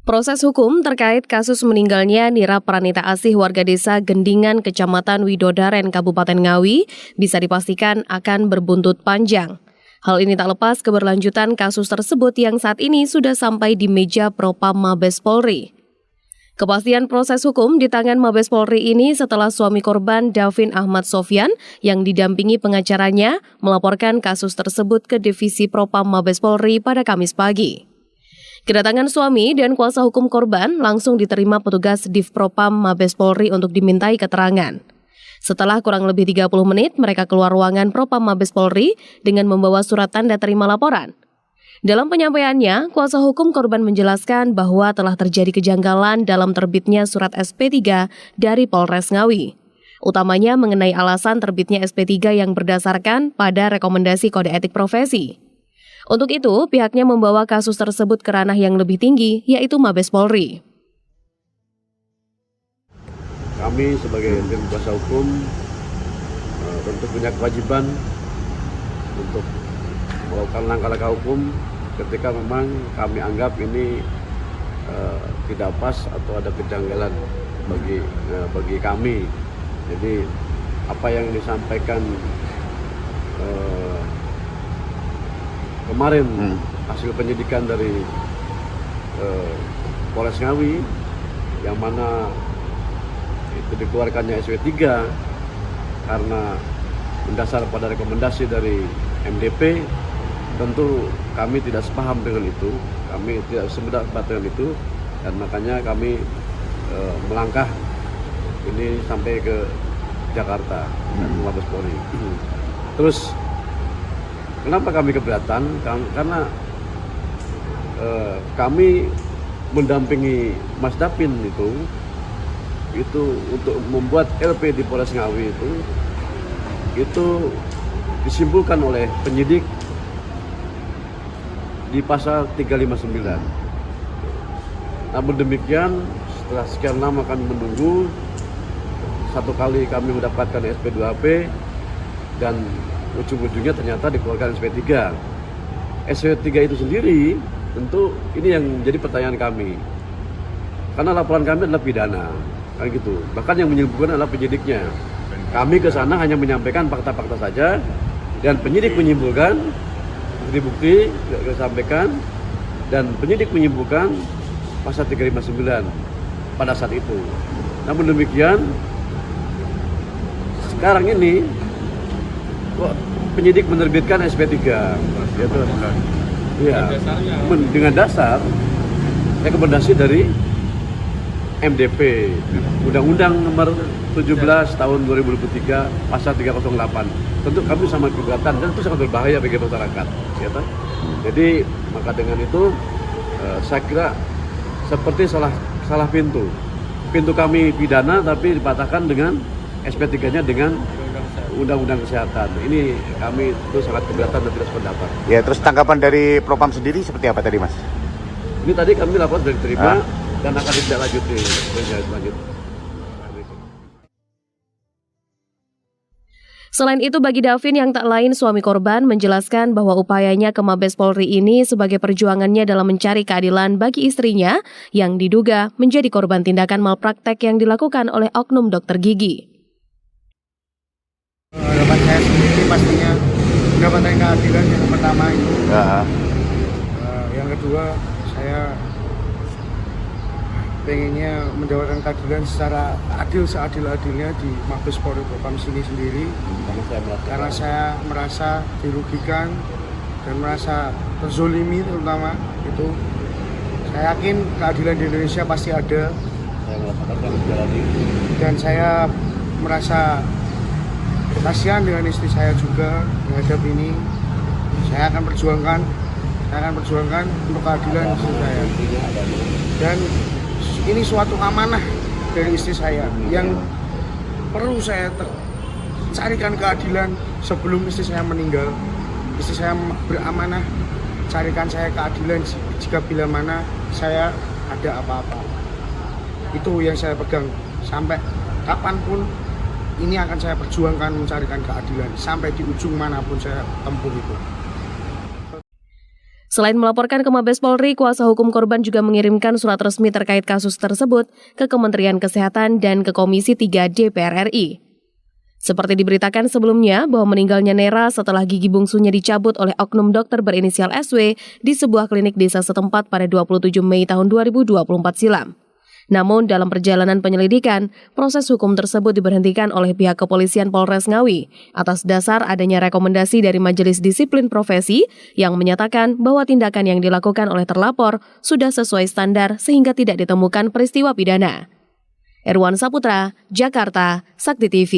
Proses hukum terkait kasus meninggalnya Nira Pranita Asih warga desa Gendingan, Kecamatan Widodaren, Kabupaten Ngawi, bisa dipastikan akan berbuntut panjang. Hal ini tak lepas keberlanjutan kasus tersebut yang saat ini sudah sampai di meja Propam Mabes Polri. Kepastian proses hukum di tangan Mabes Polri ini setelah suami korban Davin Ahmad Sofyan yang didampingi pengacaranya melaporkan kasus tersebut ke Divisi Propam Mabes Polri pada Kamis pagi. Kedatangan suami dan kuasa hukum korban langsung diterima petugas Divpropam Mabes Polri untuk dimintai keterangan. Setelah kurang lebih 30 menit, mereka keluar ruangan Propam Mabes Polri dengan membawa surat tanda terima laporan. Dalam penyampaiannya, kuasa hukum korban menjelaskan bahwa telah terjadi kejanggalan dalam terbitnya surat SP3 dari Polres Ngawi. Utamanya mengenai alasan terbitnya SP3 yang berdasarkan pada rekomendasi kode etik profesi. Untuk itu, pihaknya membawa kasus tersebut ke ranah yang lebih tinggi, yaitu Mabes Polri. Kami sebagai tim kuasa hukum tentu punya kewajiban untuk melakukan langkah-langkah hukum ketika memang kami anggap ini tidak pas atau ada kejanggalan bagi kami. Jadi apa yang disampaikan kemarin hasil penyidikan dari Polres Ngawi yang mana itu dikeluarkannya SP3 karena mendasar pada rekomendasi dari MDP, tentu kami tidak sepaham dengan itu, kami tidak sependapat dengan itu, dan makanya kami melangkah ini sampai ke Jakarta dan Mabes Polri. Terus kenapa kami keberatan? Karena kami mendampingi Mas Davin itu untuk membuat LP di Polres Ngawi itu disimpulkan oleh penyidik di pasal 359. Namun demikian, setelah sekian lama kami menunggu, satu kali kami mendapatkan SP2AP dan ujung-ujungnya ternyata dikeluarkan SP3. SP3 itu sendiri tentu ini yang menjadi pertanyaan kami. Karena laporan kami adalah pidana, kan gitu. Bahkan yang menyebutkan adalah penyidiknya. Kami ke sana hanya menyampaikan fakta-fakta saja dan penyidik menyimpulkan bukti-bukti disampaikan dan penyidik menyimpulkan pasal 359 pada saat itu. Namun demikian sekarang ini kok penyidik menerbitkan SP3 gitu. Ya, dengan dasar rekomendasi dari MDP Undang-Undang Nomor 17 Tahun 2023 Pasal 308. Tentu kami sama keberatan dan itu sangat berbahaya bagi masyarakat. Gitu. Jadi maka dengan itu saya kira seperti salah pintu. Pintu kami pidana tapi dipatahkan dengan SP3-nya dengan Undang-Undang Kesehatan. Ini kami itu sangat keberatan dan tidak sependapat. Ya, terus tanggapan dari Propam sendiri seperti apa tadi, Mas? Ini tadi kami laporan sudah diterima dan akan ditindaklanjuti. Selain itu, bagi Davin yang tak lain suami korban menjelaskan bahwa upayanya ke Mabes Polri ini sebagai perjuangannya dalam mencari keadilan bagi istrinya yang diduga menjadi korban tindakan malpraktek yang dilakukan oleh oknum dokter gigi. Harapan saya sendiri pastinya mendapatkan keadilan yang pertama itu. Yang kedua, saya pengennya mendapatkan keadilan secara adil seadil-adilnya di Mabes Polri Propam sendiri. Karena saya merasa dirugikan dan merasa terzolimi terutama itu. Saya yakin keadilan di Indonesia pasti ada. Dan saya merasa kasihan dengan istri saya juga menghadap ini. Saya akan perjuangkan untuk keadilan istri saya. Dan ini suatu amanah dari istri saya yang perlu saya carikan keadilan sebelum istri saya meninggal. Istri saya beramanah carikan saya keadilan jika bila mana saya ada apa-apa. Itu yang saya pegang sampai kapanpun. Ini akan saya perjuangkan mencarikan keadilan sampai di ujung manapun saya tempuh itu. Selain melaporkan ke Mabes Polri, kuasa hukum korban juga mengirimkan surat resmi terkait kasus tersebut ke Kementerian Kesehatan dan ke Komisi 3 DPR RI. Seperti diberitakan sebelumnya bahwa meninggalnya Nera setelah gigi bungsunya dicabut oleh oknum dokter berinisial SW di sebuah klinik desa setempat pada 27 Mei tahun 2024 silam. Namun dalam perjalanan penyelidikan, proses hukum tersebut diberhentikan oleh pihak kepolisian Polres Ngawi atas dasar adanya rekomendasi dari Majelis Disiplin Profesi yang menyatakan bahwa tindakan yang dilakukan oleh terlapor sudah sesuai standar sehingga tidak ditemukan peristiwa pidana. Erwan Saputra, Jakarta, Sakti TV.